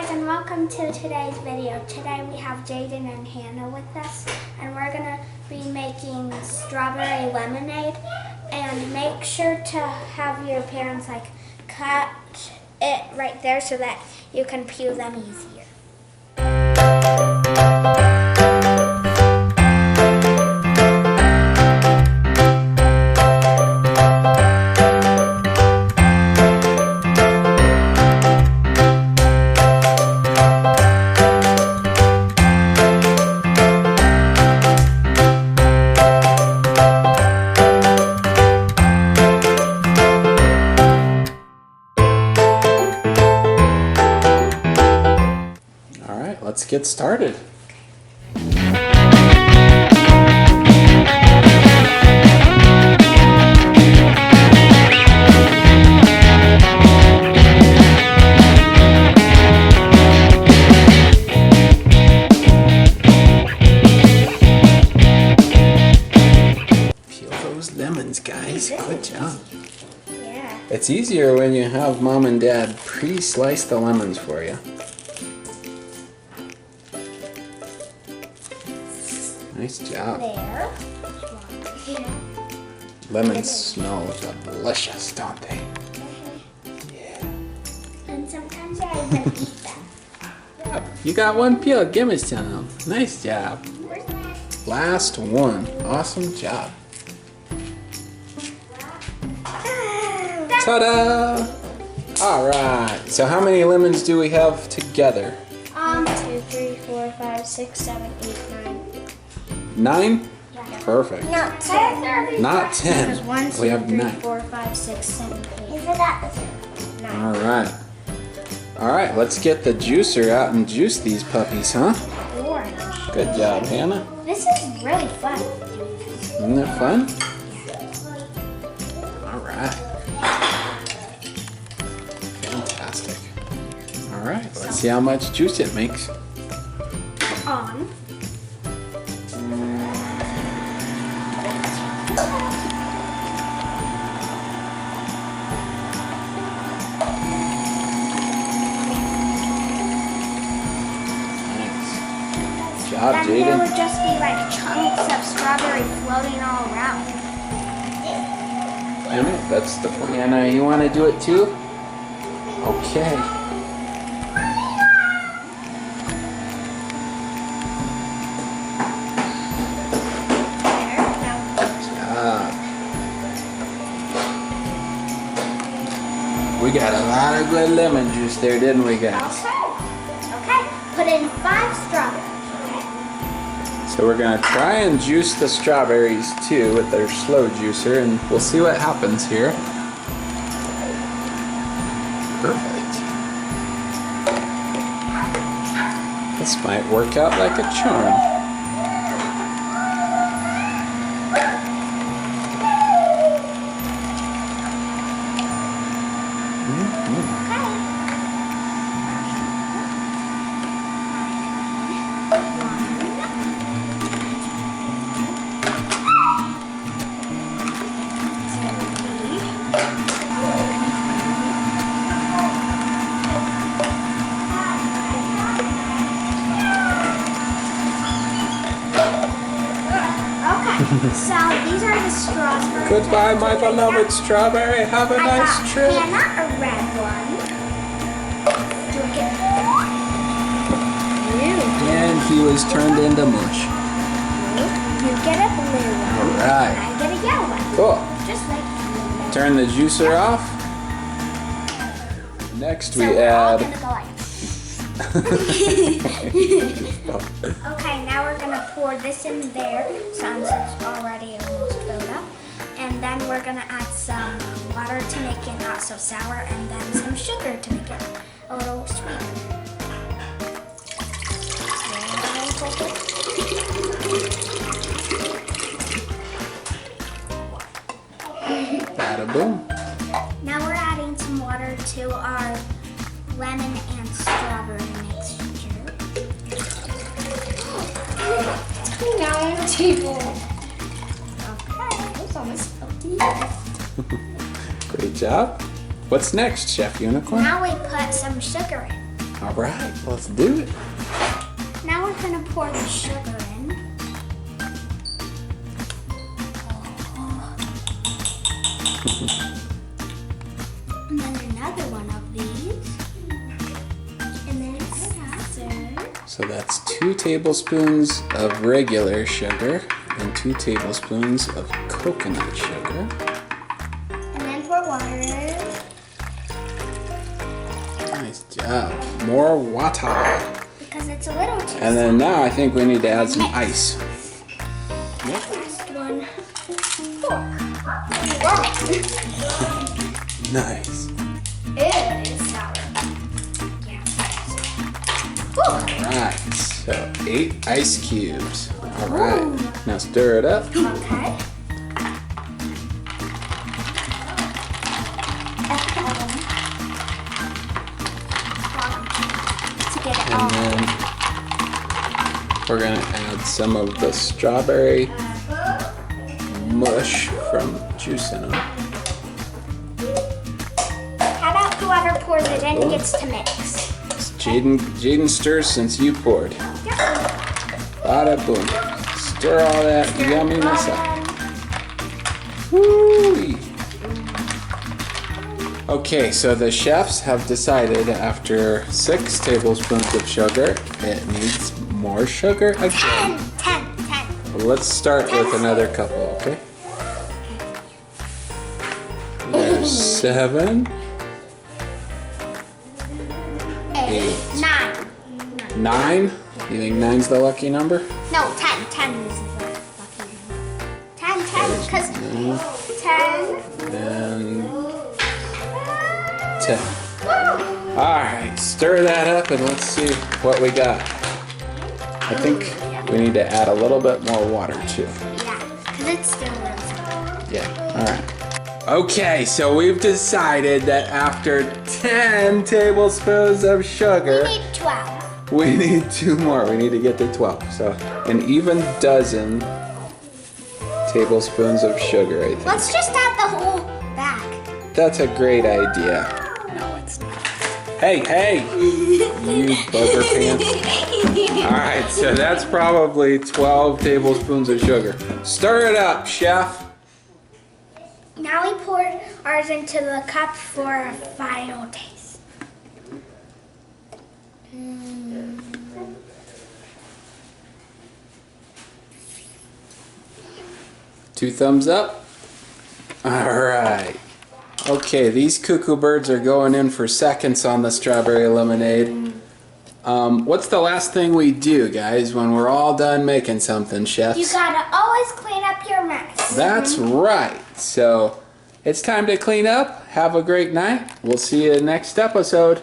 guys, and welcome to today's video. Today we have Jaden and Hannah with us, and we're gonna be making strawberry lemonade. And make sure to have your parents cut it right there so that you can peel them easier. Let's get started. Peel those lemons, guys. Good job. Yeah. It's easier when you have mom and dad pre-slice the lemons for you. Nice job. There. Lemons smell delicious, don't they? Yeah. And sometimes I even eat them. You got one peel. Give me some. Nice job. Where's that? Last one. Awesome job. Ta-da! All right. So how many lemons do we have together? 1, 2, 3, 4, 5, 6, 7, 8, 9. 9? Yeah. Perfect. Not 10. Not 10. There's 1, 2, We have 3, 9. 4, 5, 6, 7, 8. You forgot this 9. All right. All right. Let's get the juicer out and juice these puppies, huh? Orange. Good job, Hannah. This is really fun. Isn't that fun? All right. Fantastic. All right. Let's see how much juice it makes. On. Good job, Then there Jaden. would just be chunks of strawberry floating all around. I know, that's the plan. Hannah, you want to do it too? Okay. We got a lot of good lemon juice there, didn't we, guys? Okay, put in 5 strawberries. So we're gonna try and juice the strawberries too with their slow juicer, and we'll see what happens here. Perfect. This might work out like a charm. So these are the strawberries. Goodbye, my beloved strawberry. Have a nice trip. Hannah, a red one. Do we get blue? And he was turned into mush. You get a blue one. All right. And I get a yellow one. Cool. Just like. Turn the juicer off. Next we So we're all add. gonna go like. Okay, now we're gonna pour this in there since it's already almost filled up, and then we're gonna add some water to make it not so sour, and then some sugar to make it a little sweeter. Bada boom. Now we're adding some water to our lemon and strawberry mixture. Now on the table. Okay, it's almost Great job. What's next, Chef Unicorn? Now we put some sugar in. All right, let's do it. Now we're gonna pour the sugar in. And then another one of these. And then scissors. So that's 2 tablespoons of regular sugar and 2 tablespoons of coconut sugar. And then pour water. Nice job. More water. Because it's a little too And then now I think we need to add some ice. Last one. Pour. Nice. It is sour. Yeah. Alright, so 8 ice cubes. Alright, now stir it up. Okay. To get it all. And then we're gonna add some of the strawberry mush from juicing them. How about whoever pours it in gets to mix? Jaden stirs since you poured. Bada boom. Stir all that yumminess up. Woo! Okay, so the chefs have decided after 6 tablespoons of sugar, it needs more sugar again. 10. Let's start with another couple, okay? There's 7, 8, 9. 9. You think 9's the lucky number? No, 10. 10 is the lucky number. 10, because 10. And 10. Alright, stir that up and let's see what we got. I think we need to add a little bit more water too. Yeah, because it's still really sour. Yeah, alright. Okay, so we've decided that after 10 tablespoons of sugar, We need 12. we need 2 more. We need to get to 12. So an even dozen tablespoons of sugar, I think. Let's just add the whole bag. That's a great idea. No, it's not. Hey, you bugger pants. All right, so that's probably 12 tablespoons of sugar. Stir it up, chef. Now we pour ours into the cup for a final taste. 2 thumbs up. All right. Okay, these cuckoo birds are going in for seconds on the strawberry lemonade. What's the last thing we do, guys, when we're all done making something, chefs? You gotta always clean up your mess. That's right. So it's time to clean up. Have a great night. We'll see you next episode.